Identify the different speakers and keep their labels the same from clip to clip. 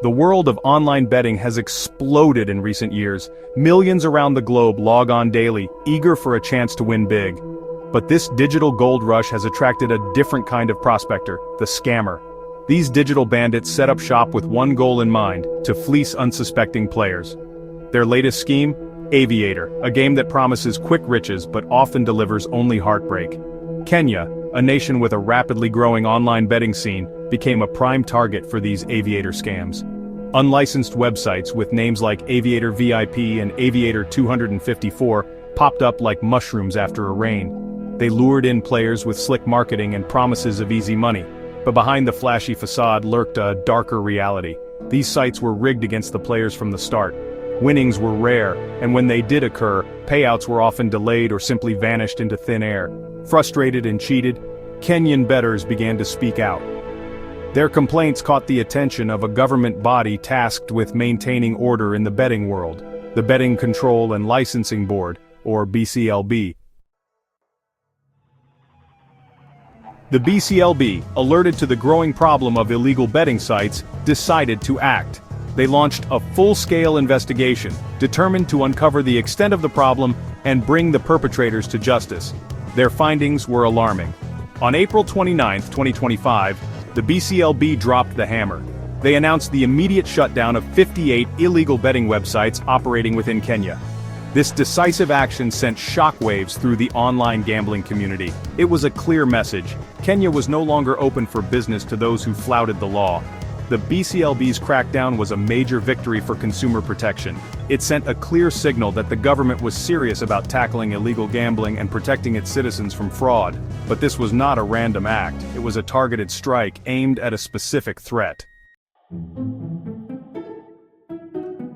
Speaker 1: The world of online betting has exploded in recent years. Millions around the globe log on daily, eager for a chance to win big. But this digital gold rush has attracted a different kind of prospector, the scammer. These digital bandits set up shop with one goal in mind: to fleece unsuspecting players. Their latest scheme? Aviator, a game that promises quick riches but often delivers only heartbreak. Kenya, a nation with a rapidly growing online betting scene, became a prime target for these Aviator scams. Unlicensed websites with names like Aviator VIP and Aviator 254 popped up like mushrooms after a rain. They lured in players with slick marketing and promises of easy money. But behind the flashy facade lurked a darker reality. These sites were rigged against the players from the start. Winnings were rare, and when they did occur, payouts were often delayed or simply vanished into thin air. Frustrated and cheated, Kenyan bettors began to speak out. Their complaints caught the attention of a government body tasked with maintaining order in the betting world, the Betting Control and Licensing Board, or BCLB. The BCLB, alerted to the growing problem of illegal betting sites, decided to act. They launched a full-scale investigation, determined to uncover the extent of the problem and bring the perpetrators to justice. Their findings were alarming. On April 29, 2025, the BCLB dropped the hammer. They announced the immediate shutdown of 58 illegal betting websites operating within Kenya. This decisive action sent shockwaves through the online gambling community. It was a clear message. Kenya was no longer open for business to those who flouted the law. The BCLB's crackdown was a major victory for consumer protection. It sent a clear signal that the government was serious about tackling illegal gambling and protecting its citizens from fraud. But this was not a random act. It was a targeted strike aimed at a specific threat.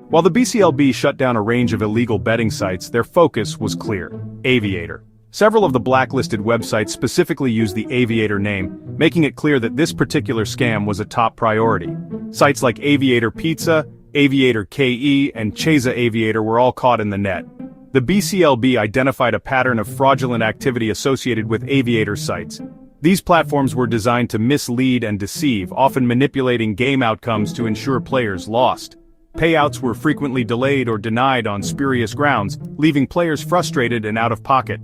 Speaker 1: While the BCLB shut down a range of illegal betting sites, their focus was clear: Aviator. Several of the blacklisted websites specifically used the Aviator name, making it clear that this particular scam was a top priority. Sites like Aviator Pizza, Aviator KE, and Cheza Aviator were all caught in the net. The BCLB identified a pattern of fraudulent activity associated with Aviator sites. These platforms were designed to mislead and deceive, often manipulating game outcomes to ensure players lost. Payouts were frequently delayed or denied on spurious grounds, leaving players frustrated and out of pocket.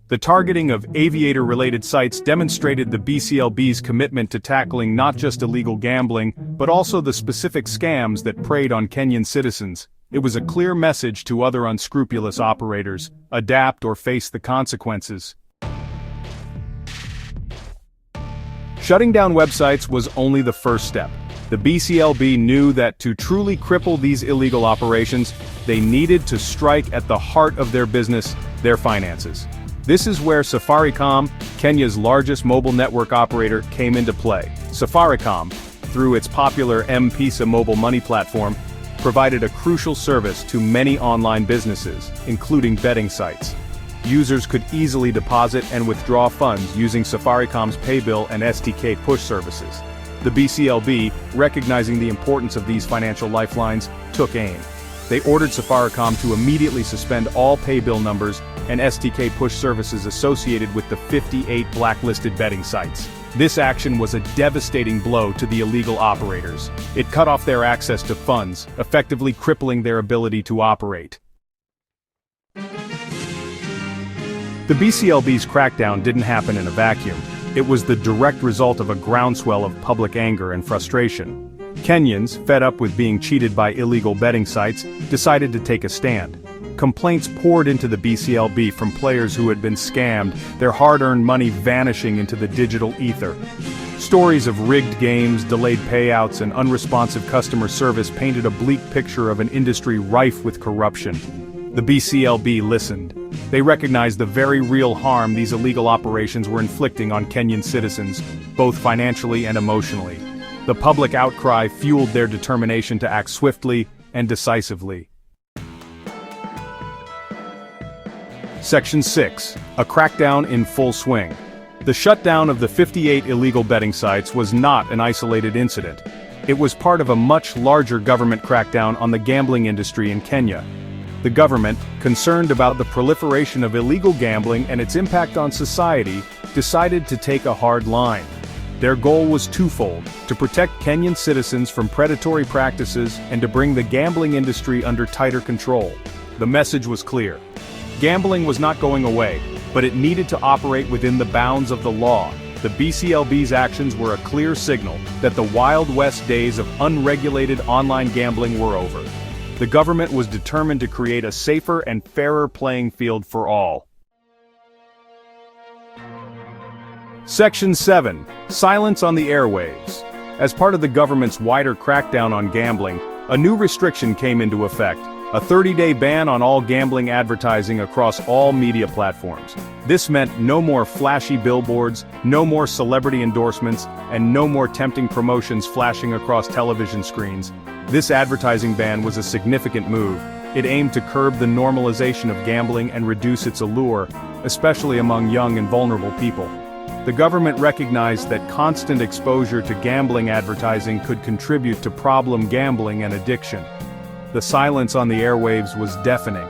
Speaker 1: The targeting of Aviator-related sites demonstrated the BCLB's commitment to tackling not just illegal gambling, but also the specific scams that preyed on Kenyan citizens. It was a clear message to other unscrupulous operators: adapt or face the consequences. Shutting down websites was only the first step. The BCLB knew that to truly cripple these illegal operations, they needed to strike at the heart of their business: their finances. This is where Safaricom, Kenya's largest mobile network operator, came into play. Safaricom, through its popular M-Pesa mobile money platform, provided a crucial service to many online businesses, including betting sites. Users could easily deposit and withdraw funds using Safaricom's Paybill and STK push services. The BCLB, recognizing the importance of these financial lifelines, took aim. They ordered Safaricom to immediately suspend all Paybill numbers and STK push services associated with the 58 blacklisted betting sites. This action was a devastating blow to the illegal operators. It cut off their access to funds, effectively crippling their ability to operate. The BCLB's crackdown didn't happen in a vacuum. It was the direct result of a groundswell of public anger and frustration. Kenyans, fed up with being cheated by illegal betting sites, decided to take a stand. Complaints poured into the BCLB from players who had been scammed, their hard-earned money vanishing into the digital ether. Stories of rigged games, delayed payouts, and unresponsive customer service painted a bleak picture of an industry rife with corruption. The BCLB listened. They recognized the very real harm these illegal operations were inflicting on Kenyan citizens, both financially and emotionally. The public outcry fueled their determination to act swiftly and decisively. Section 6. A crackdown in full swing. The shutdown of the 58 illegal betting sites was not an isolated incident. It was part of a much larger government crackdown on the gambling industry in Kenya. The government, concerned about the proliferation of illegal gambling and its impact on society, decided to take a hard line. Their goal was twofold: to protect Kenyan citizens from predatory practices and to bring the gambling industry under tighter control. The message was clear. Gambling was not going away, but it needed to operate within the bounds of the law. The BCLB's actions were a clear signal that the Wild West days of unregulated online gambling were over. The government was determined to create a safer and fairer playing field for all. Section 7. Silence on the airwaves. As part of the government's wider crackdown on gambling, a new restriction came into effect: a 30-day ban on all gambling advertising across all media platforms. This meant no more flashy billboards, no more celebrity endorsements, and no more tempting promotions flashing across television screens. This advertising ban was a significant move. It aimed to curb the normalization of gambling and reduce its allure, especially among young and vulnerable people. The government recognized that constant exposure to gambling advertising could contribute to problem gambling and addiction. The silence on the airwaves was deafening.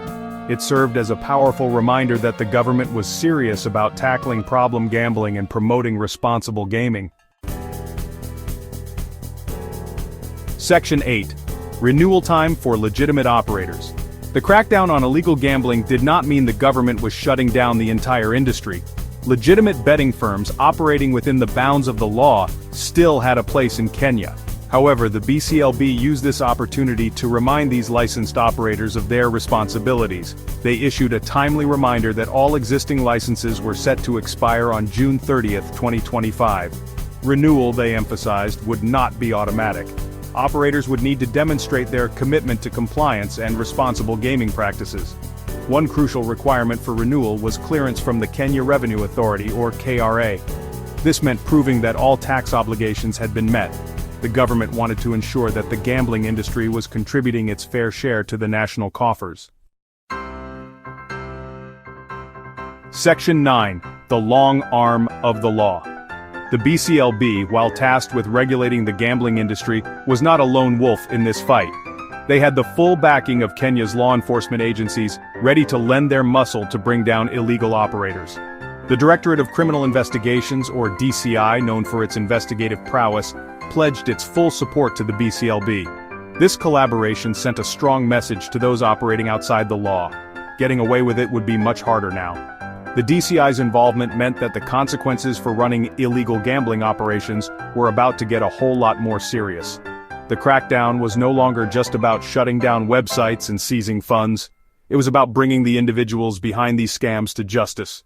Speaker 1: It served as a powerful reminder that the government was serious about tackling problem gambling and promoting responsible gaming. Section 8. Renewal time for legitimate operators. The crackdown on illegal gambling did not mean the government was shutting down the entire industry. Legitimate betting firms operating within the bounds of the law still had a place in Kenya. However, the BCLB used this opportunity to remind these licensed operators of their responsibilities. They issued a timely reminder that all existing licenses were set to expire on June 30, 2025. Renewal, they emphasized, would not be automatic. Operators would need to demonstrate their commitment to compliance and responsible gaming practices. One crucial requirement for renewal was clearance from the Kenya Revenue Authority, or KRA. This meant proving that all tax obligations had been met. The government wanted to ensure that the gambling industry was contributing its fair share to the national coffers. Section 9. The long arm of the law. The BCLB, while tasked with regulating the gambling industry, was not a lone wolf in this fight. They had the full backing of Kenya's law enforcement agencies, ready to lend their muscle to bring down illegal operators. The Directorate of Criminal Investigations, or DCI, known for its investigative prowess, pledged its full support to the BCLB. This collaboration sent a strong message to those operating outside the law. Getting away with it would be much harder now. The DCI's involvement meant that the consequences for running illegal gambling operations were about to get a whole lot more serious. The crackdown was no longer just about shutting down websites and seizing funds. It was about bringing the individuals behind these scams to justice.